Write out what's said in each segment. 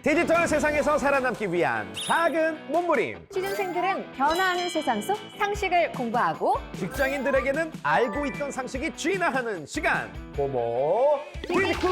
디지털 세상에서 살아남기 위한 작은 몸부림. 취준생들은 변화하는 세상 속 상식을 공부하고 직장인들에게는 알고 있던 상식이 진화하는 시간. 호모 디지쿠스.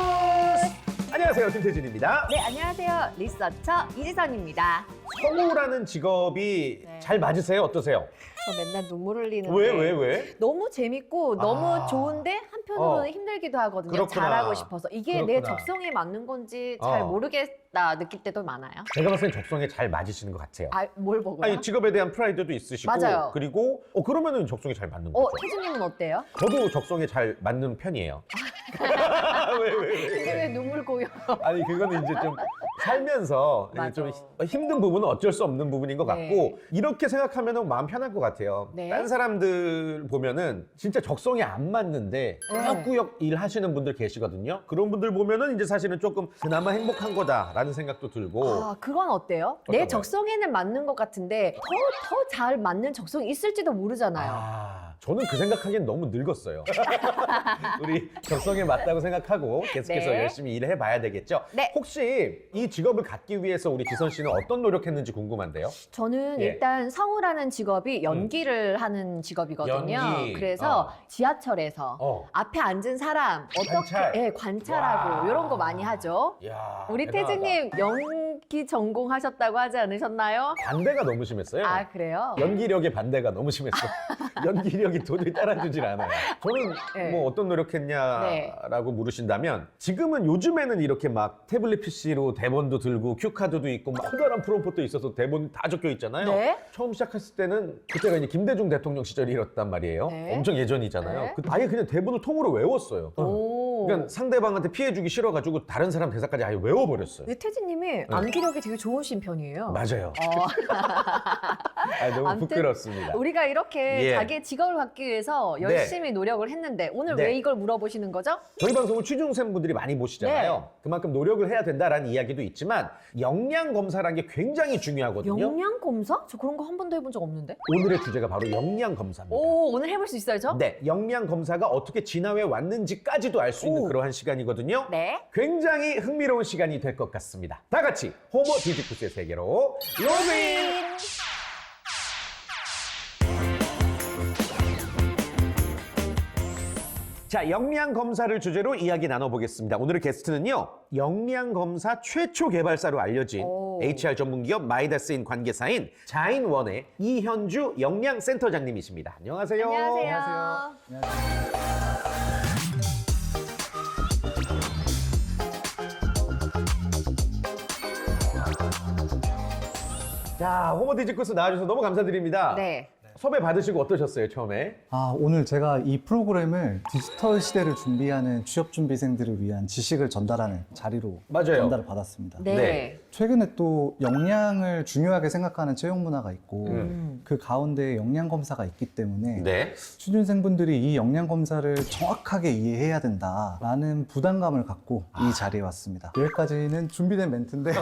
안녕하세요, 김태진입니다. 네, 안녕하세요. 리서처 이지선입니다. 성우라는 직업이 네. 잘 맞으세요? 어떠세요? 저 맨날 눈물 흘리는데 왜? 너무 재밌고 너무 아. 좋은데 한편으로는 어. 힘들기도 하거든요. 그렇구나. 잘하고 싶어서. 이게 내 그렇구나. 적성에 맞는 건지 잘 어. 모르겠다 느낄 때도 많아요. 제가 봤을 땐 적성에 잘 맞으시는 것 같아요. 아, 뭘 보고요? 아니, 직업에 대한 프라이드도 있으시고, 맞아요. 그리고 그러면은 적성에 잘 맞는 거죠. 태준님은 어때요? 저도 적성에 잘 맞는 편이에요. 근데 왜 눈물 고여? 아니, 그거는 이제 좀 살면서 맞아. 좀 힘든 부분은 어쩔 수 없는 부분인 것 네. 같고, 이렇게 생각하면 마음 편할 것 같아요. 네. 다른 사람들 보면은 진짜 적성에 안 맞는데 네. 꾸역꾸역 일하시는 분들 계시거든요. 그런 분들 보면은 이제 사실은 조금 그나마 행복한 거다라는 생각도 들고. 아, 그건 어때요? 어떤 내 거요? 적성에는 맞는 것 같은데 더 잘 맞는 적성이 있을지도 모르잖아요. 저는 그 생각하기엔 너무 늙었어요. 우리 적성에 맞다고 생각하고 계속해서 네. 열심히 일을 해봐야 되겠죠? 네. 혹시 이 직업을 갖기 위해서 우리 지선 씨는 어떤 노력했는지 궁금한데요? 저는 예. 일단 성우라는 직업이 연기를 하는 직업이거든요. 연기. 그래서 지하철에서 어. 앞에 앉은 사람 관찰. 어떻게 관찰하고 와. 이런 거 많이 하죠. 이야, 우리 대단하다. 태진님 연기 전공하셨다고 하지 않으셨나요? 반대가 너무 심했어요. 아, 그래요? 연기력의 반대가 너무 심했어. 연기력이 도저히 따라주질 않아요. 저는 네. 뭐 어떤 노력했냐라고 물으신다면, 지금은 요즘에는 이렇게 막 태블릿 PC로 대본도 들고 큐카드도 있고 막 커다란 프롬프트도 있어서 대본 다 적혀 있잖아요. 네. 처음 시작했을 때는 그때가 이제 김대중 대통령 시절이었단 말이에요. 네. 엄청 예전이잖아요. 네. 아예 그냥 대본을 통으로 외웠어요. 오. 그러니까 상대방한테 피해주기 싫어가지고 다른 사람 대사까지 아예 외워버렸어요. 근데 태진님이 암기력이 되게 좋으신 편이에요. 맞아요. 어, 너무 아무튼 부끄럽습니다. 우리가 이렇게 예. 자기의 직업을 갖기 위해서 열심히 노력을 했는데 오늘 네. 왜 이걸 물어보시는 거죠? 저희 방송을 취준생분들이 많이 보시잖아요. 네. 그만큼 노력을 해야 된다라는 이야기도 있지만, 역량 검사라는 게 굉장히 중요하거든요. 영양 검사? 저 그런 거 한 번도 해본 적 없는데. 오늘의 주제가 바로 역량 검사입니다. 오, 오늘 해볼 수 있어요, 저? 네, 역량 검사가 어떻게 진화해 왔는지까지도 알 수 있는 오. 그러한 시간이거든요. 네. 굉장히 흥미로운 시간이 될 것 같습니다. 다 같이 호모 디지쿠스의 세계로 로그인! 자, 역량 검사를 주제로 이야기 나눠보겠습니다. 오늘의 게스트는요, 역량 검사 최초 개발사로 알려진 오. HR 전문기업 마이다스인 관계사인 자인원의 이현주 역량센터장님이십니다. 안녕하세요. 안녕하세요. 자, 호모 디지쿠스 나와주셔서 너무 감사드립니다. 네. 섭외 받으시고 어떠셨어요, 처음에? 오늘 제가 이 프로그램을 디지털 시대를 준비하는 취업준비생들을 위한 지식을 전달하는 자리로 맞아요. 전달을 받았습니다. 네. 네. 최근에 또 역량을 중요하게 생각하는 채용 문화가 있고 그 가운데 역량 검사가 있기 때문에 네. 취준생분들이 이 역량 검사를 정확하게 이해해야 된다라는 부담감을 갖고 이 자리에 왔습니다. 여기까지는 준비된 멘트인데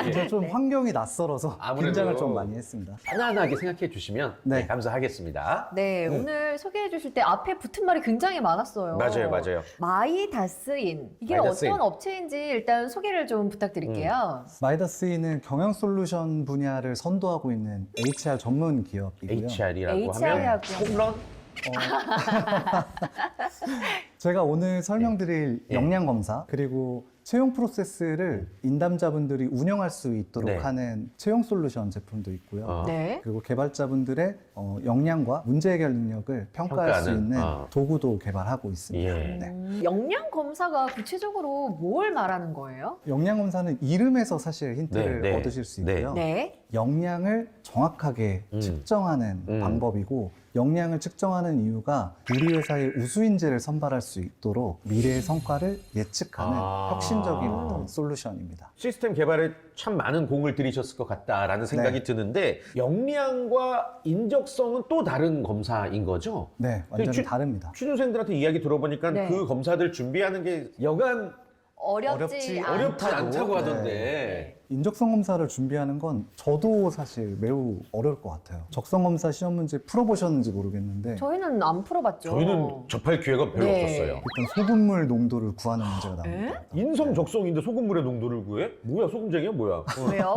이제 좀 환경이 낯설어서 아무래도. 긴장을 좀 많이 했습니다. 편안하게 생각해 주시면 네. 감사하겠습니다. 네, 오늘 소개해 주실 때 앞에 붙은 말이 굉장히 많았어요. 맞아요. 마이다스인. 이게 마이다스인. 어떤 업체인지 일단 소개를 좀 부탁드릴게요. 마이다스인은 경영 솔루션 분야를 선도하고 있는 HR 전문 기업이고요. HR이라고 HR 하면 하고요. 홈런? 제가 오늘 설명드릴 예. 역량 검사 그리고 채용 프로세스를 인담자분들이 운영할 수 있도록 네. 하는 채용 솔루션 제품도 있고요. 네. 그리고 개발자분들의 역량과 문제 해결 능력을 평가할 수 평가하는, 있는 어. 도구도 개발하고 있습니다. 예. 네. 역량 검사가 구체적으로 뭘 말하는 거예요? 역량 검사는 이름에서 사실 힌트를 네, 네. 얻으실 수 네. 있고요. 네. 역량을 정확하게 측정하는 방법이고, 역량을 측정하는 이유가 우리 회사의 우수인재를 선발할 수 있도록 미래의 성과를 예측하는 혁신적인 어떤 솔루션입니다. 시스템 개발에 참 많은 공을 들이셨을 것 같다라는 생각이 네. 드는데, 역량과 인적성은 또 다른 검사인 거죠? 네, 완전히 취- 다릅니다. 취준생들한테 이야기 들어보니까 네. 그 검사들 준비하는 게 여간 어렵지 어렵지 않다고 하던데. 네. 인적성 검사를 준비하는 건 저도 사실 매우 어려울 것 같아요. 적성 검사 시험 문제 풀어보셨는지 모르겠는데 저희는 안 풀어봤죠. 저희는 접할 기회가 별로 네. 없었어요. 일단 소금물 농도를 구하는 문제가 나옵니다. 인성 적성인데 소금물의 농도를 구해? 뭐야 소금쟁이야 뭐야?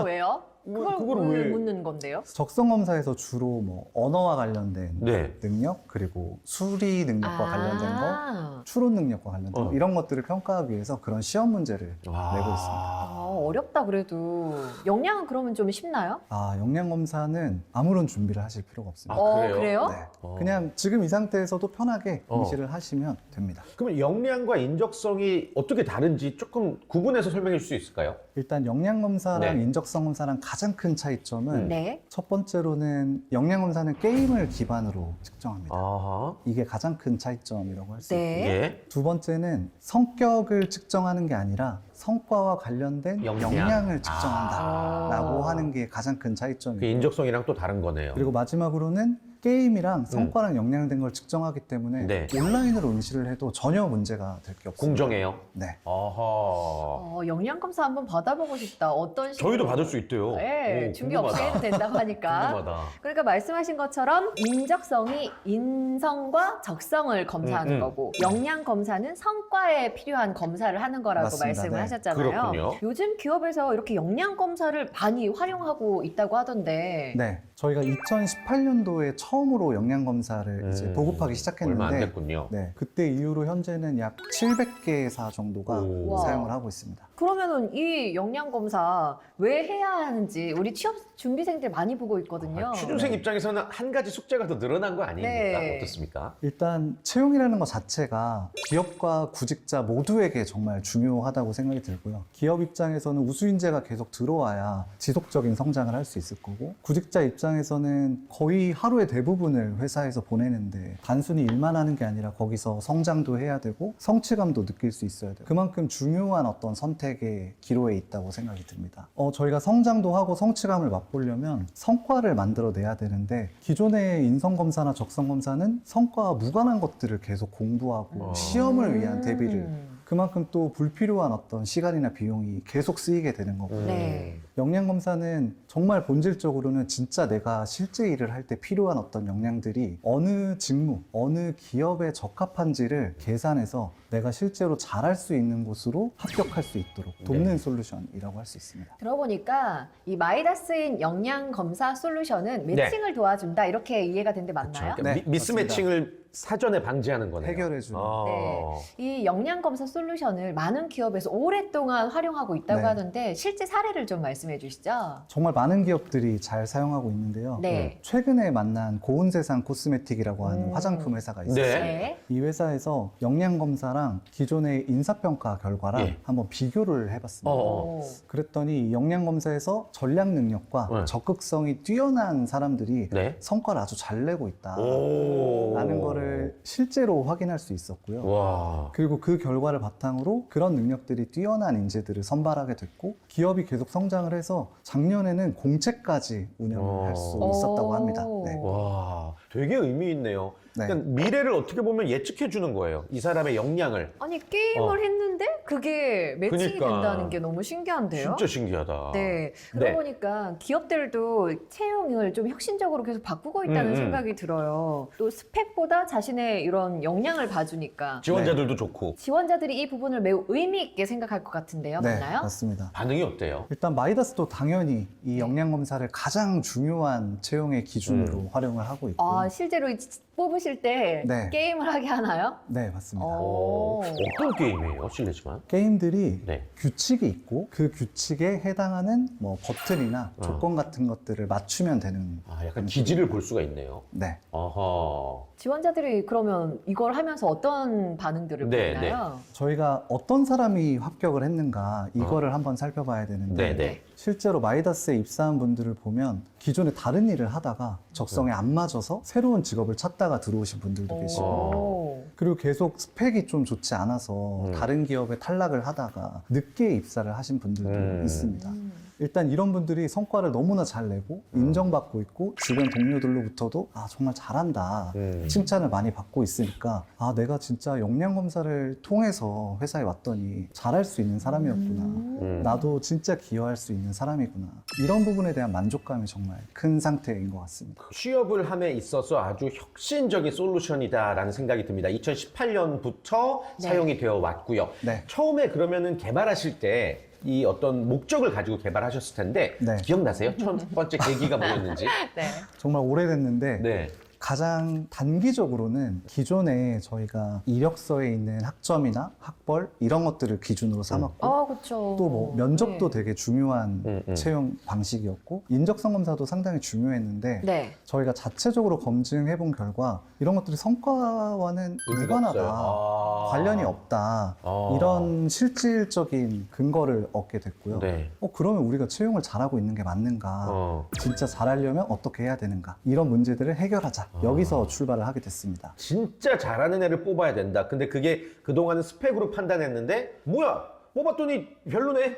왜요? 그걸 그걸 왜 왜- 묻는 건데요? 적성 검사에서 주로 뭐 언어와 관련된 네. 능력 그리고 수리 능력과 관련된 거, 추론 능력과 관련된 거 어. 이런 것들을 평가하기 위해서 그런 시험 문제를 아. 내고 있습니다. 어렵다 그래도. 영양은 그러면 좀 쉽나요? 영양 검사는 아무런 준비를 하실 필요가 없습니다. 그래요? 네. 어. 그냥 지금 이 상태에서도 편하게 어. 응시를 하시면 됩니다. 그러면 영양과 인적성이 어떻게 다른지 조금 구분해서 설명해 줄 수 있을까요? 일단 영양 검사랑 네. 인적성 검사랑 가장 큰 차이점은 네. 첫 번째로는 영양 검사는 게임을 기반으로 측정합니다. 아하. 이게 가장 큰 차이점이라고 할 수 있고 네. 예. 두 번째는 성격을 측정하는 게 아니라 성과와 관련된 영양. 영양을 측정한다라고 아. 하는 게 가장 큰 그 차이점이고 인적성이랑 또 다른 거네요. 그리고 마지막으로는 게임이랑 성과랑 영양된 걸 측정하기 때문에 네. 온라인으로 응시를 해도 전혀 문제가 될 게 없습니다. 공정해요. 네. 아하. 영양 검사 한번 받아보고 싶다. 어떤 식으로? 저희도 받을 수 있대요. 네, 오, 준비 없이 궁금하다. 해도 된다고 하니까. 궁금하다. 그러니까 말씀하신 것처럼 인적성이 인성과 적성을 검사하는 음. 거고 영양 검사는 성과에 필요한 검사를 하는 거라고 맞습니다. 말씀을 네. 하셨잖아요. 그렇군요. 요즘 기업에서 이렇게 영양 검사를 많이 활용하고 있다고 하던데. 네. 저희가 2018년도에 처음으로 영양 검사를 이제 보급하기 얼마 안 시작했는데 됐군요. 네, 그때 이후로 현재는 약 700개사 정도가 오. 와. 사용을 하고 있습니다. 그러면은 이 영양 검사 왜 해야 하는지 우리 취업 준비생들 많이 보고 있거든요. 취준생 입장에서는 한 가지 숙제가 더 늘어난 거 아닙니까? 네. 어떻습니까? 일단 채용이라는 것 자체가 기업과 구직자 모두에게 정말 중요하다고 생각이 들고요. 기업 입장에서는 우수인재가 계속 들어와야 지속적인 성장을 할 수 있을 거고 구직자 입장에서는 거의 하루의 대부분을 회사에서 보내는데 단순히 일만 하는 게 아니라 거기서 성장도 해야 되고 성취감도 느낄 수 있어야 돼요. 그만큼 중요한 어떤 선택의 기로에 있다고 생각이 듭니다. 저희가 성장도 하고 성취감을 맛보려면 성과를 만들어내야 되는데 기존의 인성검사나 적성검사는 성과와 무관한 것들을 계속 공부하고 시험을 위한 대비를 그만큼 또 불필요한 어떤 시간이나 비용이 계속 쓰이게 되는 거고 네. 영양검사는 정말 본질적으로는 진짜 내가 실제 일을 할 때 필요한 어떤 역량들이 어느 직무, 어느 기업에 적합한지를 계산해서 내가 실제로 잘할 수 있는 곳으로 합격할 수 있도록 돕는 솔루션이라고 할 수 있습니다. 들어보니까 이 마이다스인 영양 검사 솔루션은 매칭을 도와준다 이렇게 이해가 되는데 맞나요? 그러니까 네, 미스매칭을 사전에 방지하는 거네요. 해결해주는. 네. 이 영양 검사 솔루션을 많은 기업에서 오랫동안 활용하고 있다고 네. 하는데 실제 사례를 좀 말씀해 주시죠. 정말 많은 기업들이 잘 사용하고 있는데요. 네. 최근에 만난 고온세상 코스메틱이라고 하는 화장품 회사가 있어요. 네. 네. 이 회사에서 영양검사랑 기존의 인사평가 결과랑 예. 한번 비교를 해봤습니다. 어. 그랬더니 이 영양검사에서 전략 능력과 네. 적극성이 뛰어난 사람들이 네. 성과를 아주 잘 내고 있다. 오. 라는 거를 실제로 확인할 수 있었고요. 와. 그리고 그 결과를 바탕으로 그런 능력들이 뛰어난 인재들을 선발하게 됐고 기업이 계속 성장을 해서 작년에는 공채까지 운영을 할 수 오. 있었다고 합니다. 네. 와. 되게 의미 있네요. 네. 그러니까 미래를 어떻게 보면 예측해 주는 거예요. 이 사람의 역량을. 아니 게임을 했는데 그게 매칭이 그러니까. 된다는 게 너무 신기한데요. 진짜 신기하다. 네. 그러고 보니까 기업들도 채용을 좀 혁신적으로 계속 바꾸고 있다는 생각이 들어요. 또 스펙보다 자신의 이런 역량을 봐주니까 지원자들도 좋고. 지원자들이 이 부분을 매우 의미 있게 생각할 것 같은데요. 네, 맞나요? 맞습니다. 반응이 어때요? 일단 마이다스도 당연히 이 네. 영양검사를 가장 중요한 채용의 기준으로 활용을 하고 있고 실제로 뽑으실 때 네. 게임을 하게 하나요? 네, 맞습니다. 오. 어떤 게임이에요? 실례지만. 게임들이 네. 규칙이 있고 그 규칙에 해당하는 뭐 버튼이나 조건 같은 것들을 맞추면 되는 약간 기질을 볼 수가 있네요. 네. 어허. 지원자들이 그러면 이걸 하면서 어떤 반응들을 네, 보이나요? 저희가 어떤 사람이 합격을 했는가 이거를 한번 살펴봐야 되는데 네네. 실제로 마이다스에 입사한 분들을 보면 기존에 다른 일을 하다가 적성에 안 맞아서 새로운 직업을 찾다가 들어오신 분들도 계시고 오. 그리고 계속 스펙이 좀 좋지 않아서 다른 기업에 탈락을 하다가 늦게 입사를 하신 분들도 있습니다. 일단 이런 분들이 성과를 너무나 잘 내고 인정받고 있고 주변 동료들로부터도 아 정말 잘한다 칭찬을 많이 받고 있으니까 아 내가 진짜 역량 검사를 통해서 회사에 왔더니 잘할 수 있는 사람이었구나. 나도 진짜 기여할 수 있는 사람이구나. 이런 부분에 대한 만족감이 정말 큰 상태인 것 같습니다. 취업을 함에 있어서 아주 혁신적인 솔루션이다라는 생각이 듭니다. 2018년부터 네. 사용이 되어 왔고요. 네. 처음에 그러면은 개발하실 때 이 어떤 목적을 가지고 개발하셨을 텐데 네. 기억나세요? 첫 번째 계기가 뭐였는지? 네. 정말 오래됐는데 네. 가장 단기적으로는 기존에 저희가 이력서에 있는 학점이나 학벌 이런 것들을 기준으로 삼았고 아, 그렇죠. 또 뭐 면접도 되게 중요한 음. 채용 방식이었고 인적성 검사도 상당히 중요했는데 네. 저희가 자체적으로 검증해 본 결과 이런 것들이 성과와는 의미가 무관하다. 없어요. 아. 관련이 없다. 아. 이런 실질적인 근거를 얻게 됐고요. 네. 그러면 우리가 채용을 잘하고 있는 게 맞는가? 진짜 잘하려면 어떻게 해야 되는가? 이런 문제들을 해결하자. 여기서 출발을 하게 됐습니다. 진짜 잘하는 애를 뽑아야 된다. 근데 그게 그동안은 스펙으로 판단했는데 뭐야? 뽑았더니 별로네?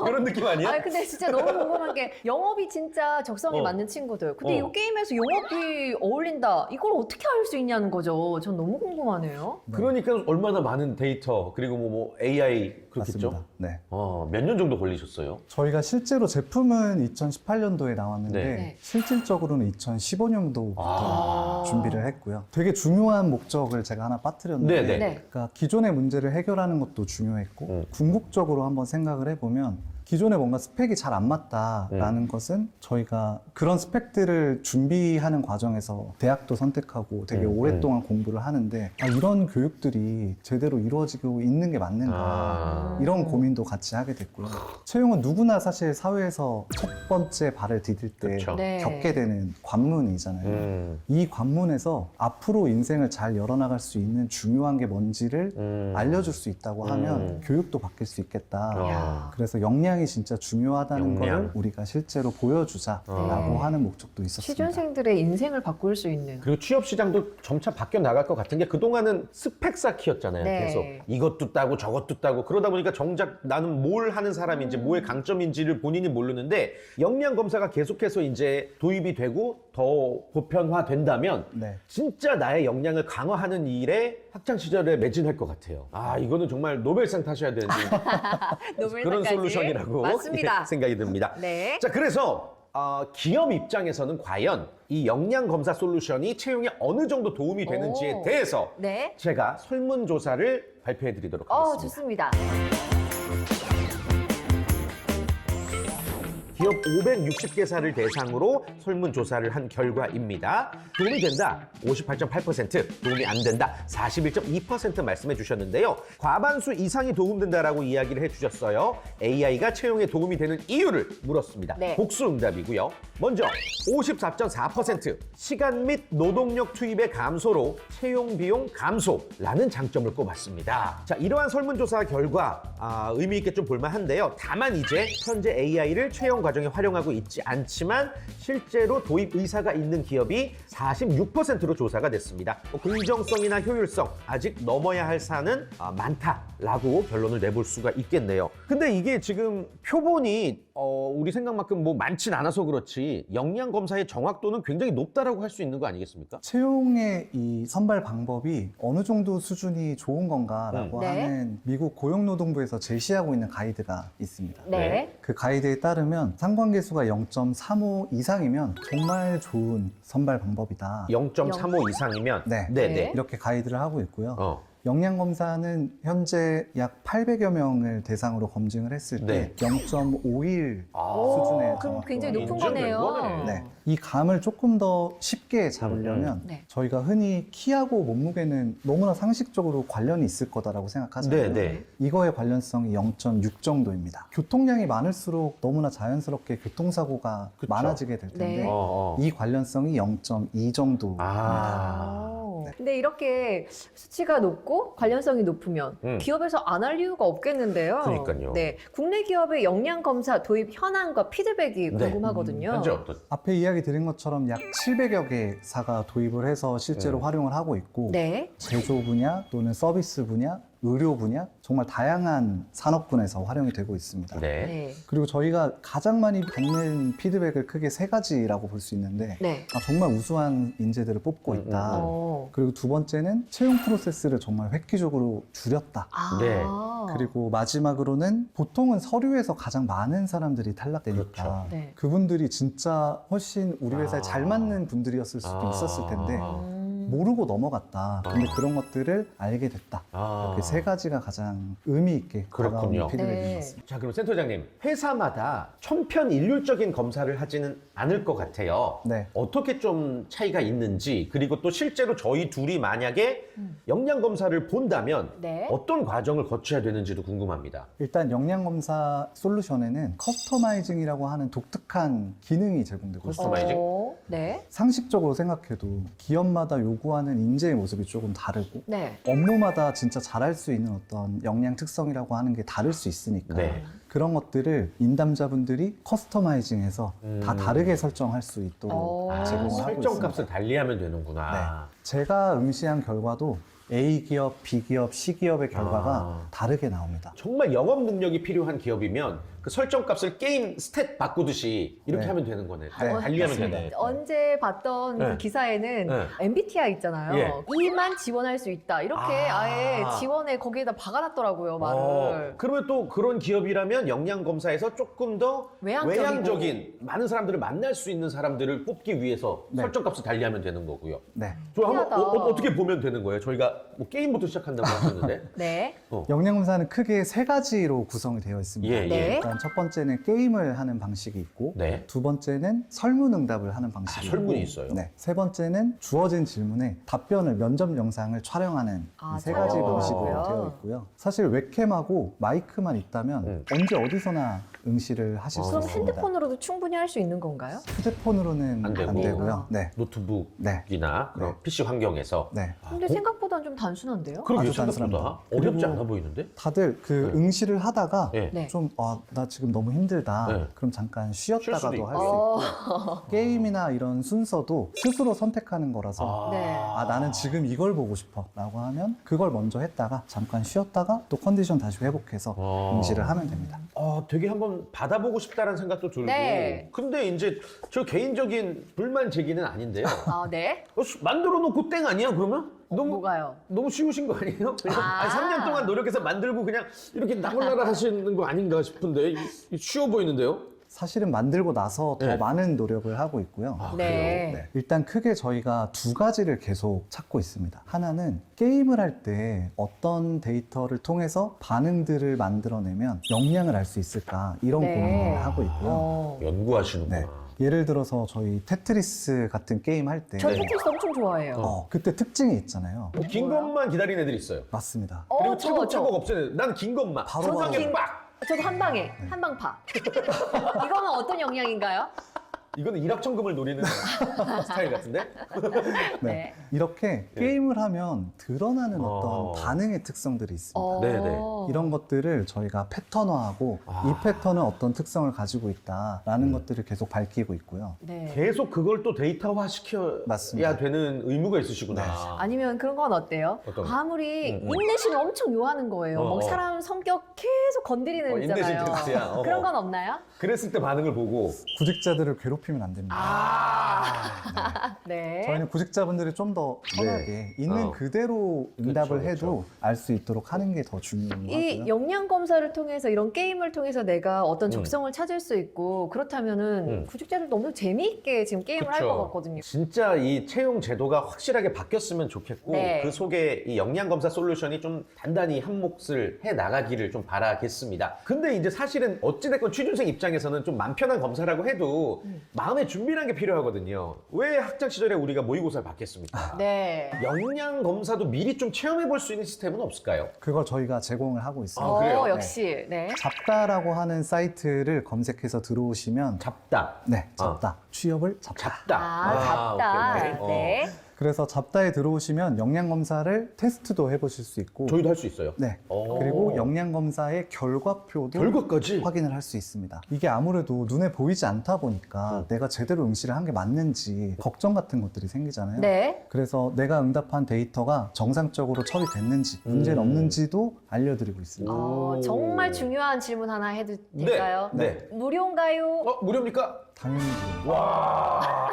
이런 느낌 아니야? 아니 근데 진짜 너무 궁금한 게 영업이 진짜 적성에 어. 맞는 친구들. 근데 어. 이 게임에서 영업이 어울린다. 이걸 어떻게 알 수 있냐는 거죠. 전 너무 궁금하네요. 그러니까 얼마나 많은 데이터 그리고 뭐 AI 그렇겠죠? 맞습니다. 네. 몇 년 정도 걸리셨어요? 저희가 실제로 제품은 2018년도에 나왔는데 네. 실질적으로는 2015년도부터 아. 준비를 했고요. 되게 중요한 목적을 제가 하나 빠뜨렸는데 네네. 네. 그러니까 기존의 문제를 해결하는 것도 중요했고 궁극적으로 한번 생각을 해보면 기존에 뭔가 스펙이 잘 안 맞다라는 것은 저희가 그런 스펙들을 준비하는 과정에서 대학도 선택하고 되게 오랫동안 공부를 하는데 이런 교육들이 제대로 이루어지고 있는 게 맞는가 이런 고민도 같이 하게 됐고요. 채용은 누구나 사실 사회에서 첫 번째 발을 디딜 때 그쵸. 네. 겪게 되는 관문이잖아요. 이 관문에서 앞으로 인생을 잘 열어나갈 수 있는 중요한 게 뭔지를 알려줄 수 있다고 하면 교육도 바뀔 수 있겠다. 아. 그래서 역량이 진짜 중요하다는 역량. 걸 우리가 실제로 보여주자라고 네. 하는 목적도 있었습니다. 취준생들의 인생을 바꿀 수 있는. 그리고 취업 시장도 점차 바뀌어 나갈 것 같은 게 그동안은 스펙 쌓기였잖아요. 네. 계속 이것도 따고 저것도 따고 그러다 보니까 정작 나는 뭘 하는 사람인지 뭐의 강점인지를 본인이 모르는데 역량 검사가 계속해서 이제 도입이 되고 더 보편화된다면 네. 진짜 나의 역량을 강화하는 일에 학창 시절에 매진할 것 같아요. 이거는 정말 노벨상 타셔야 되는 그런 노벨상까지. 솔루션이라고 맞습니다. 생각이 듭니다. 네. 자, 그래서 기업 입장에서는 과연 이 역량 검사 솔루션이 채용에 어느 정도 도움이 되는지에 오. 대해서 네. 제가 설문조사를 발표해 드리도록 하겠습니다. 좋습니다. 기업 560개사를 대상으로 설문조사를 한 결과입니다. 도움이 된다 58.8%, 도움이 안 된다 41.2% 말씀해 주셨는데요. 과반수 이상이 도움된다라고 이야기를 해주셨어요. AI가 채용에 도움이 되는 이유를 물었습니다. 네. 복수 응답이고요. 먼저 54.4% 시간 및 노동력 투입의 감소로 채용 비용 감소라는 장점을 꼽았습니다. 자, 이러한 설문조사 결과 의미 있게 좀 볼만한데요. 다만 이제 현재 AI를 채용 과정에 활용하고 있지 않지만 실제로 도입 의사가 있는 기업이 46%로 조사가 됐습니다. 긍정성이나 효율성 아직 넘어야 할 산은 많다라고 결론을 내볼 수가 있겠네요. 근데 이게 지금 표본이 우리 생각만큼 뭐 많진 않아서 그렇지 역량 검사의 정확도는 굉장히 높다라고 할 수 있는 거 아니겠습니까? 채용의 이 선발 방법이 어느 정도 수준이 좋은 건가라고 네. 하는 미국 고용노동부에서 제시하고 있는 가이드가 있습니다. 네. 그 가이드에 따르면 상관계수가 0.35 이상이면 정말 좋은 선발 방법이다. 0.35 이상이면 네. 네. 이렇게 가이드를 하고 있고요. 어. 역량 검사는 현재 약 800여 명을 대상으로 검증을 했을 때 네. 0.51 아, 수준의 그럼 정확도가 굉장히 높은 인정된 거네요. 거네. 네. 이 감을 조금 더 쉽게 잡으려면 네. 저희가 흔히 키하고 몸무게는 너무나 상식적으로 관련이 있을 거다라고 생각하잖아요. 네. 이거의 관련성이 0.6 정도입니다. 교통량이 많을수록 너무나 자연스럽게 교통사고가 그쵸. 많아지게 될 텐데 네. 이 관련성이 0.2 정도입니다. 근데 이렇게 수치가 높고 관련성이 높으면 기업에서 안 할 이유가 없겠는데요. 그러니까요. 네, 국내 기업의 역량 검사 도입 현황과 피드백이 네. 궁금하거든요. 현재 어떤? 앞에 이야기 드린 것처럼 약 700여 개사가 도입을 해서 실제로 활용을 하고 있고 네. 제조 분야 또는 서비스 분야 의료 분야, 정말 다양한 산업군에서 활용이 되고 있습니다. 네. 네. 그리고 저희가 가장 많이 받는 피드백을 크게 세 가지라고 볼 수 있는데 네. 정말 우수한 인재들을 뽑고 있다. 그리고 두 번째는 채용 프로세스를 정말 획기적으로 줄였다. 아. 네. 그리고 마지막으로는 보통은 서류에서 가장 많은 사람들이 탈락되니까 그렇죠. 네. 그분들이 진짜 훨씬 우리 회사에 잘 맞는 분들이었을 수도 있었을 텐데 모르고 넘어갔다. 근데 그런 것들을 알게 됐다. 이렇게 세 가지가 가장 의미 있게 그렇군요. 다가오는 피드백인 네. 것 같습니다. 자, 그럼 센터장님, 회사마다 천편일률적인 검사를 하지는 않을 것 같아요. 네. 어떻게 좀 차이가 있는지, 그리고 또 실제로 저희 둘이 만약에 영양 검사를 본다면 네. 어떤 과정을 거쳐야 되는지도 궁금합니다. 일단 영양검사 솔루션에는 커스터마이징이라고 하는 독특한 기능이 제공되고 있습니다. 커스터마이징? 네. 상식적으로 생각해도 기업마다 요구하는 인재의 모습이 조금 다르고 네. 업무마다 진짜 잘할 수 있는 어떤 역량 특성이라고 하는 게 다를 수 있으니까 네. 그런 것들을 인담자분들이 커스터마이징해서 다 다르게 설정할 수 있도록 아, 제공을 하고 설정 있습니다. 값을 달리하면 되는구나. 제가 응시한 결과도 A 기업, B 기업, C 기업의 결과가 아. 다르게 나옵니다. 정말 영업 능력이 필요한 기업이면 그 설정 값을 게임 스탯 바꾸듯이 이렇게 네. 하면 되는 거네. 네, 달리하면 맞습니다. 되네. 언제 봤던 네. 그 기사에는 네. MBTI 있잖아요. 예. 이만 지원할 수 있다. 이렇게 아. 아예 지원에 거기에다 박아놨더라고요, 말을. 그러면 또 그런 기업이라면 영양 검사에서 조금 더 외향적이고. 외향적인 많은 사람들을 만날 수 있는 사람들을 뽑기 위해서 네. 설정 값을 달리하면 되는 거고요. 네. 저 한번 신기하다. 어떻게 보면 되는 거예요? 저희가 뭐 게임부터 시작한다고 하셨는데. 네. 영양검사는 크게 세 가지로 구성이 되어 있습니다. 예, 예. 네. 일단 첫 번째는 게임을 하는 방식이 있고 네. 두 번째는 설문응답을 하는 방식이 있고 설문이 있어요? 네. 세 번째는 주어진 질문에 답변을 면접 영상을 촬영하는 아, 이 세 가지 촬영을 방식으로 하고요. 되어 있고요. 사실 웹캠하고 마이크만 있다면 언제 어디서나 응시를 하실 수 그럼 있습니다. 핸드폰으로도 충분히 할 수 있는 건가요? 휴대폰으로는 안 되고. 안 되고요. 네. 노트북이나 네. 그런 네. PC 환경에서. 네. 근데 생각보다는 좀 단순한데요? 그러게 아주 생각보다 단순합니다. 어렵지 그리고 않아 보이는데? 다들 그 네. 응시를 하다가 네. 네. 좀, 나 지금 너무 힘들다. 네. 그럼 잠깐 쉴 수도 쉬었다가도 있고. 할 수 있고. 게임이나 이런 순서도 스스로 선택하는 거라서 네. 나는 지금 이걸 보고 싶어 라고 하면 그걸 먼저 했다가 잠깐 쉬었다가 또 컨디션 다시 회복해서 응시를 하면 됩니다. 되게 한번 받아보고 싶다는 생각도 들고. 네. 근데 이제 저 개인적인 불만 제기는 아닌데요. 아, 네. 만들어 놓고 땡 아니야, 그러면? 뭐가요? 너무 쉬우신 거 아니에요? 그냥 아. 아니, 3년 동안 노력해서 만들고 그냥 이렇게 나몰라라 하시는 거 아닌가 싶은데 쉬워 보이는데요? 사실은 만들고 나서 더 네. 많은 노력을 하고 있고요. 네. 네. 일단 크게 저희가 두 가지를 계속 찾고 있습니다. 하나는 게임을 할 때 어떤 데이터를 통해서 반응들을 만들어내면 역량을 알 수 있을까 이런 네. 고민을 하고 있고요. 연구하시는구나. 네. 예를 들어서 저희 테트리스 같은 게임 할 때 저 테트리스 엄청 좋아해요. 그때 특징이 있잖아요. 긴 것만 기다리는 애들이 있어요. 맞습니다. 그리고 저, 차곡차곡 없애는. 난 긴 것만. 바로 천장에 긴- 빡! 저도 한 방에, 한 방 파. 이거는 어떤 영향인가요? 이거는 일확천금을 노리는 스타일 같은데? 네. 이렇게 게임을 하면 드러나는 어. 어떤 반응의 특성들이 있습니다. 네네. 이런 것들을 저희가 패턴화하고 이 패턴은 어떤 특성을 가지고 있다라는 것들을 계속 밝히고 있고요. 네. 계속 그걸 또 데이터화 시켜야 맞습니다. 되는 의무가 있으시구나. 네. 아니면 그런 건 어때요? 어떤 거? 아무리 인내심을 엄청 요하는 거예요. 어, 막 사람 성격 계속 건드리는 인내심 있잖아요. 테스트야. 그런 건 없나요? 그랬을 때 반응을 보고. 구직자들을 괴롭히면 안 됩니다. 네. 저희는 구직자분들이 좀 더 편하게 있는 어. 그대로 응답을 그쵸, 해도 알 수 있도록 하는 게 더 중요하고요. 이 역량 검사를 통해서 이런 게임을 통해서 내가 어떤 적성을 찾을 수 있고 그렇다면은 구직자들 너무 재미있게 지금 게임을 할 것 같거든요. 진짜 이 채용 제도가 확실하게 바뀌었으면 좋겠고 네. 그 속에 이 영양검사 솔루션이 좀 단단히 한 몫을 해 나가기를 좀 바라겠습니다. 근데 이제 사실은 어찌됐건 취준생 입장에서는 좀 맘 편한 검사라고 해도 마음의 준비라는 게 필요하거든요. 왜 학창 시절에 우리가 모의고사를 받겠습니까? 네. 영양검사도 미리 좀 체험해 볼 수 있는 시스템은 없을까요? 그걸 저희가 제공을 하고 있습니다. 아, 그래요? 역시. 네. 잡다라고 하는 사이트를 검색해서 들어오시면 잡다. 네, 잡다. 취업을 잡다. 잡다. 아, 잡다. 오케이, 오케이. 네. 그래서 잡다에 들어오시면 영양검사를 테스트도 해보실 수 있고 저희도 할 수 있어요. 네. 오. 그리고 영양검사의 결과표도 결과까지? 확인을 할 수 있습니다. 이게 아무래도 눈에 보이지 않다 보니까 내가 제대로 응시를 한 게 맞는지 걱정 같은 것들이 생기잖아요. 네. 그래서 내가 응답한 데이터가 정상적으로 처리됐는지 문제는 없는지도 알려드리고 있습니다. 오. 정말 중요한 질문 하나 해도 될까요? 네. 무료인가요? 무료입니까? 당연히 와.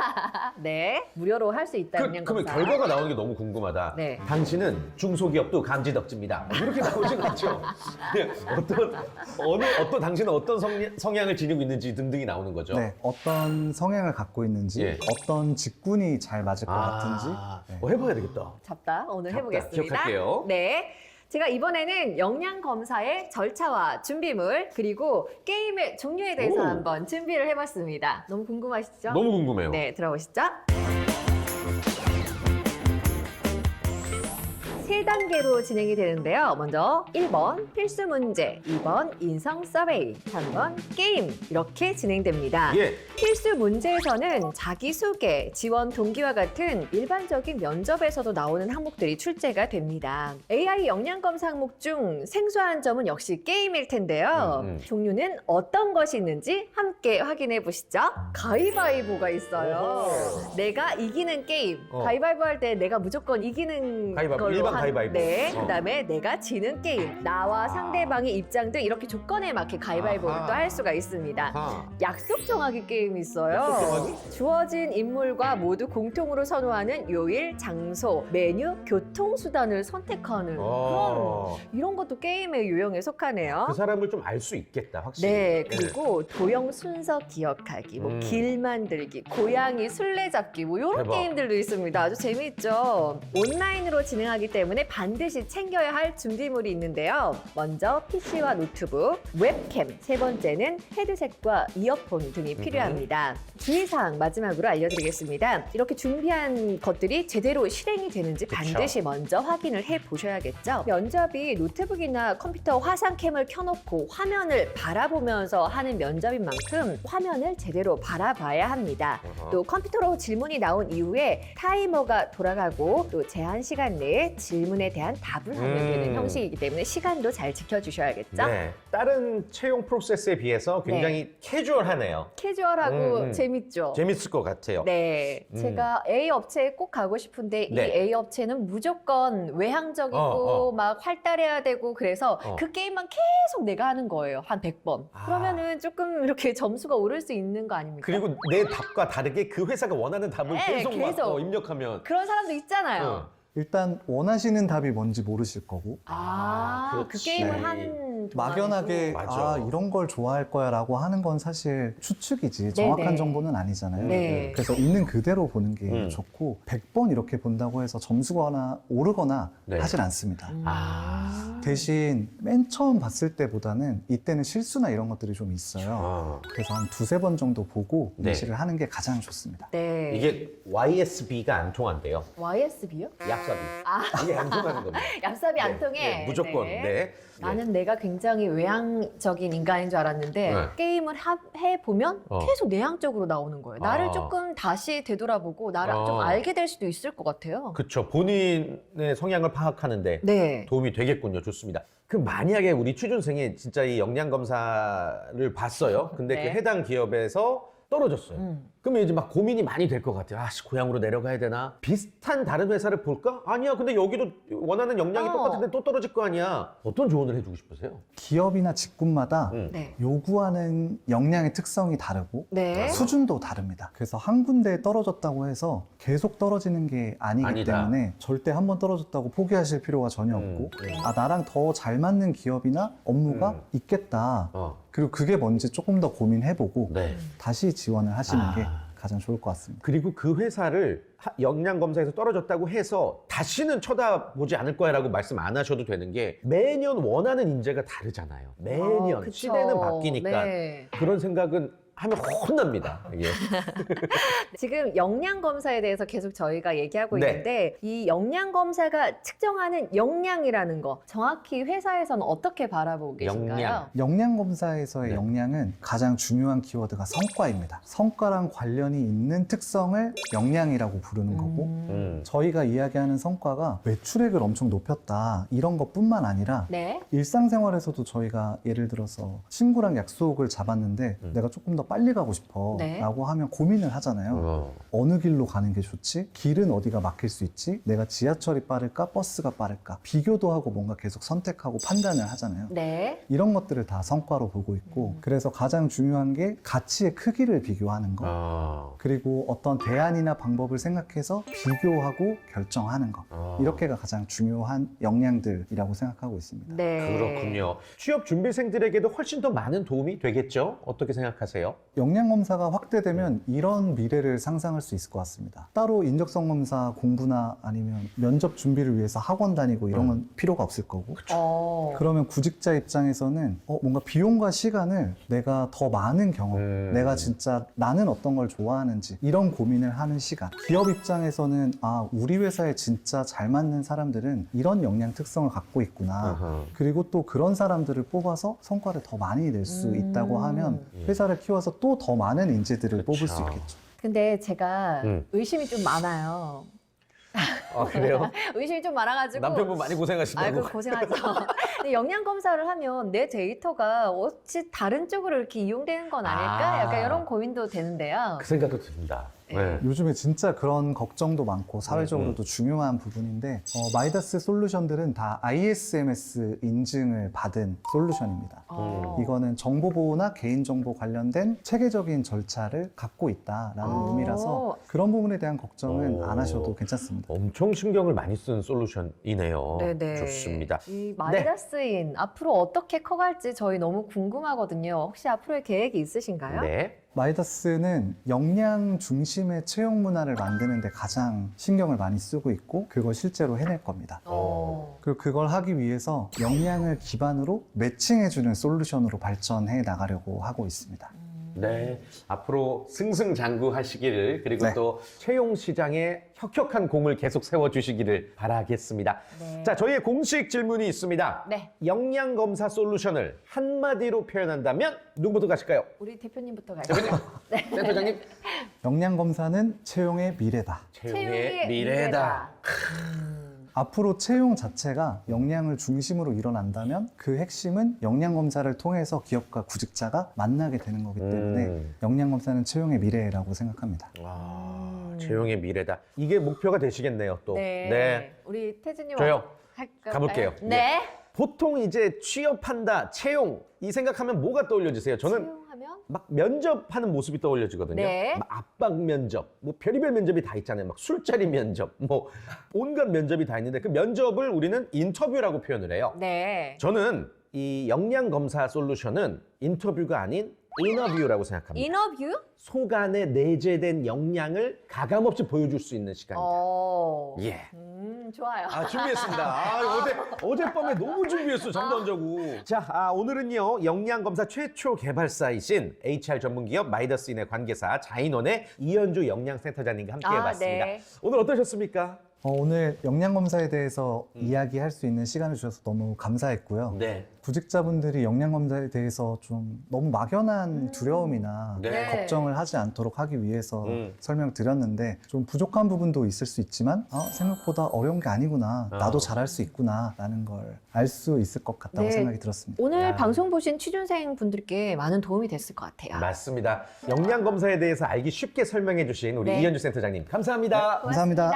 네. 무료로 할 수 있다. 그러면 영양검사. 결과가 나오는 게 너무 궁금하다. 네. 당신은 중소기업도 감지덕지입니다. 이렇게 나오진 않죠. 네, 어떤 당신은 어떤 성향을 지니고 있는지 등등이 나오는 거죠. 네, 어떤 성향을 갖고 있는지, 예. 어떤 직군이 잘 맞을 것 같은지. 네. 해봐야 되겠다. 잡다. 오늘 잡다. 해보겠습니다. 기억할게요. 네. 제가 이번에는 영양검사의 절차와 준비물, 그리고 게임의 종류에 대해서 오. 한번 준비를 해봤습니다. 너무 궁금하시죠? 너무 궁금해요. 네, 들어보시죠. 세 단계로 진행이 되는데요. 먼저 1번 필수 문제, 2번 인성 서베이, 3번 게임 이렇게 진행됩니다. 예. 필수 문제에서는 자기소개, 지원 동기와 같은 일반적인 면접에서도 나오는 항목들이 출제가 됩니다. AI 영양검사 항목 중 생소한 점은 역시 게임일 텐데요. 종류는 어떤 것이 있는지 함께 확인해 보시죠. 가위바위보가 있어요. 내가 이기는 게임. 가위바위보 할 때 내가 무조건 이기는 가위바위보, 걸로 일반 가위바위보. 네. 그다음에 내가 지는 게임. 나와 상대방의 입장 등 이렇게 조건에 맞게 가위바위보를 아하. 또 할 수가 있습니다. 아하. 약속 정하기 게임이 있어요. 약속 정하기? 주어진 인물과 모두 공통으로 선호하는 요일, 장소, 메뉴, 교통수단을 선택하는 그런 이런 것도 게임의 유형에 속하네요. 그 사람을 좀 알 수 있겠다, 확실히. 네, 그리고 도형 순서 기억하기, 뭐 길 만들기, 고양이 술래잡기, 뭐 이런 대박. 게임들도 있습니다. 아주 재미있죠. 온라인으로 진행하기 때문에 반드시 챙겨야 할 준비물이 있는데요. 먼저 PC와 노트북, 웹캠, 세 번째는 헤드셋과 이어폰 등이 필요합니다. 주의사항 마지막으로 알려드리겠습니다. 이렇게 준비한 것들이 제대로 실행이 되는지 그쵸. 반드시 먼저 확인을 해보셔야겠죠. 면접이 노트북이나 컴퓨터 화상캠을 켜놓고 화면을 바라보면서 하는 면접인 만큼 화면을 제대로 바라봐야 합니다. 또 컴퓨터로 질문이 나온 이후에 타이머가 돌아가고 또 제한 시간 내에 질문에 대한 답을 하면 되는 형식이기 때문에 시간도 잘 지켜주셔야겠죠. 네. 다른 채용 프로세스에 비해서 굉장히 캐주얼하네요. 캐주얼하고 재밌죠. 재밌을 것 같아요. 네, 제가 A 업체에 꼭 가고 싶은데 네. 이 A 업체는 무조건 외향적이고 막 활달해야 되고 그래서 그 게임만 계속 내가 하는 거예요. 한 100번. 그러면은 조금 이렇게 점수가 오를 수 있는 거 아닙니까? 그리고 내 답과 다르게 그 회사가 원하는 답을 네, 계속, 계속. 입력하면 그런 사람도 있잖아요. 일단 원하시는 답이 뭔지 모르실 거고 그 그렇지. 게임을 네. 한 막연하게 맞아. 이런 걸 좋아할 거야 라고 하는 건 사실 추측이지 정확한 네네. 정보는 아니잖아요. 네. 그래서 있는 그대로 보는 게 좋고 100번 이렇게 본다고 해서 점수가 오르거나 네. 하진 않습니다. 아. 대신 맨 처음 봤을 때보다는 이때는 실수나 이런 것들이 좀 있어요. 그래서 한 두세 번 정도 보고 네. 응시를 하는 게 가장 좋습니다. 네. 이게 YSB가 안 통한대요. YSB요? 얍삽이. 이게 안 통하는 겁니다. 얍삽이 안 네, 통해. 네, 무조건. 네. 네. 나는 내가 굉장히 외향적인 인간인 줄 알았는데 네. 게임을 해보면 계속 내향적으로 나오는 거예요. 나를 아. 조금 다시 되돌아보고 나를 좀 알게 될 수도 있을 것 같아요. 그렇죠. 본인의 성향을 파악하는데 네. 도움이 되겠군요. 좋습니다. 그럼 만약에 우리 취준생이 진짜 이 역량 검사를 봤어요. 근데 네. 그 해당 기업에서 떨어졌어요. 그러면 이제 막 고민이 많이 될 것 같아요. 아, 고향으로 내려가야 되나? 비슷한 다른 회사를 볼까? 아니야. 근데 여기도 원하는 역량이 똑같은데 또 떨어질 거 아니야. 어떤 조언을 해주고 싶으세요? 기업이나 직군마다 네. 요구하는 역량의 특성이 다르고 네. 수준도 다릅니다. 그래서 한 군데에 떨어졌다고 해서 계속 떨어지는 게 아니기 아니다. 때문에 절대 한 번 떨어졌다고 포기하실 필요가 전혀 없고 나랑 더 잘 맞는 기업이나 업무가 있겠다. 그리고 그게 뭔지 조금 더 고민해보고 네. 다시 지원을 하시는 게 가장 좋을 것 같습니다. 그리고 그 회사를 역량 검사에서 떨어졌다고 해서 다시는 쳐다보지 않을 거야라고 말씀 안 하셔도 되는 게 매년 원하는 인재가 다르잖아요. 매년 그쵸. 시대는 바뀌니까 네. 그런 생각은 하면 혼납니다. 예. 지금 영양 검사에 대해서 계속 저희가 얘기하고 네. 있는데 이 영양 검사가 측정하는 영양이라는 거 정확히 회사에서는 어떻게 바라보고 계신가요? 영양. 영양 검사에서의 네. 영양은 가장 중요한 키워드가 성과입니다. 성과랑 관련이 있는 특성을 영양이라고 부르는 거고 저희가 이야기하는 성과가 매출액을 엄청 높였다 이런 것뿐만 아니라 네. 일상생활에서도 저희가 예를 들어서 친구랑 약속을 잡았는데 내가 조금 더 빨리 가고 싶어 네. 라고 하면 고민을 하잖아요. 어느 길로 가는 게 좋지? 길은 어디가 막힐 수 있지? 내가 지하철이 빠를까? 버스가 빠를까? 비교도 하고 뭔가 계속 선택하고 판단을 하잖아요. 네. 이런 것들을 다 성과로 보고 있고 그래서 가장 중요한 게 가치의 크기를 비교하는 거 그리고 어떤 대안이나 방법을 생각해서 비교하고 결정하는 거 이렇게가 가장 중요한 역량들이라고 생각하고 있습니다. 네. 그렇군요. 취업 준비생들에게도 훨씬 더 많은 도움이 되겠죠? 어떻게 생각하세요? 역량 검사가 확대되면 이런 미래를 상상할 수 있을 것 같습니다. 따로 인적성 검사 공부나 아니면 면접 준비를 위해서 학원 다니고 이런 건 필요가 없을 거고 그러면 구직자 입장에서는 뭔가 비용과 시간을 내가 더 많은 경험 내가 진짜 나는 어떤 걸 좋아하는지 이런 고민을 하는 시간 기업 입장에서는 우리 회사에 진짜 잘 맞는 사람들은 이런 역량 특성을 갖고 있구나 그리고 또 그런 사람들을 뽑아서 성과를 더 많이 낼 수 있다고 하면 회사를 키워서 또 더 많은 인재들을 뽑을 수 있겠죠. 근데 제가 의심이 좀 많아요. 그래요? 의심이 좀 많아가지고 남편분 많이 고생하신다고. 아이고 고생하죠. 근데 영양 검사를 하면 내 데이터가 어찌 다른 쪽으로 이렇게 이용되는 건 아닐까? 약간 이런 고민도 되는데요. 그 생각도 듭니다. 네. 요즘에 진짜 그런 걱정도 많고 사회적으로도 중요한 부분인데 마이다스 솔루션들은 다 ISMS 인증을 받은 솔루션입니다. 이거는 정보보호나 개인정보 관련된 체계적인 절차를 갖고 있다라는 의미라서 그런 부분에 대한 걱정은 안 하셔도 괜찮습니다. 엄청 신경을 많이 쓴 솔루션이네요. 네네. 좋습니다. 이 마이다스인 앞으로 어떻게 커갈지 저희 너무 궁금하거든요. 혹시 앞으로의 계획이 있으신가요? 네. 마이다스는 역량 중심의 채용 문화를 만드는 데 가장 신경을 많이 쓰고 있고 그걸 실제로 해낼 겁니다. 그리고 그걸 하기 위해서 역량을 기반으로 매칭해주는 솔루션으로 발전해 나가려고 하고 있습니다. 네, 앞으로 승승장구하시기를 그리고 네. 또 채용 시장에 혁혁한 공을 계속 세워주시기를 바라겠습니다. 네. 자, 저희의 공식 질문이 있습니다. 네. 역량검사 솔루션을 한마디로 표현한다면 누구부터 가실까요? 우리 대표님부터 갈까요? 네. 센터장님. 역량 검사는 채용의 미래다. 채용의 미래다. 앞으로 채용 자체가 역량을 중심으로 일어난다면 그 핵심은 역량 검사를 통해서 기업과 구직자가 만나게 되는 거기 때문에 역량 검사는 채용의 미래라고 생각합니다. 채용의 미래다. 이게 목표가 되시겠네요, 또. 네. 우리 태준님 저요. 할까요? 가볼게요. 네. 보통 이제 취업한다, 채용 이 생각하면 뭐가 떠올려지세요? 저는 채용하면 막 면접하는 모습이 떠올려지거든요. 네. 막 압박 면접, 뭐 별의별 면접이 다 있잖아요. 막 술자리 면접, 뭐 온갖 면접이 다 있는데 그 면접을 우리는 인터뷰라고 표현을 해요. 네. 저는 이 역량 검사 솔루션은 인터뷰가 아닌 인터뷰라고 생각합니다. 인터뷰? 속 안에 내재된 역량을 가감없이 보여줄 수 있는 시간이다. 예. 좋아요. 준비했습니다. 어젯밤에 너무 준비했어, 잠도 안 자고. 자, 오늘은요, 역량검사 최초 개발사이신 HR 전문기업 마이더스인의 관계사 자인원의 이현주 역량센터장님과 함께 해봤습니다. 네. 오늘 어떠셨습니까? 오늘 역량 검사에 대해서 이야기할 수 있는 시간을 주셔서 너무 감사했고요. 네. 구직자분들이 역량 검사에 대해서 좀 너무 막연한 두려움이나 네. 걱정을 하지 않도록 하기 위해서 설명드렸는데 좀 부족한 부분도 있을 수 있지만 생각보다 어려운 게 아니구나 나도 잘할 수 있구나 라는 걸 알 수 있을 것 같다고 네. 생각이 들었습니다. 오늘 방송 보신 취준생 분들께 많은 도움이 됐을 것 같아요. 맞습니다. 역량검사에 대해서 알기 쉽게 설명해 주신 우리 네. 이현주 센터장님 감사합니다. 감사합니다.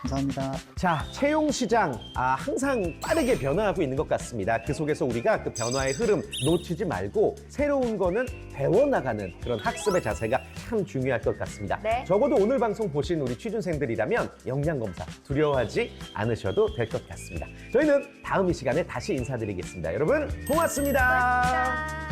고맙습니다. 감사합니다. 자, 채용 시장 항상 빠르게 변화하고 있는 것 같습니다. 그 속에서 우리가 그 변화의 흐름 놓치지 말고 새로운 거는 배워나가는 그런 학습의 자세가 참 중요할 것 같습니다. 네. 적어도 오늘 방송 보신 우리 취준생들이라면 역량검사 두려워하지 않으셔도 될 것 같습니다. 저희는 다음 이 시간에 다시 인사드리겠습니다. 여러분 고맙습니다. 고맙습니다.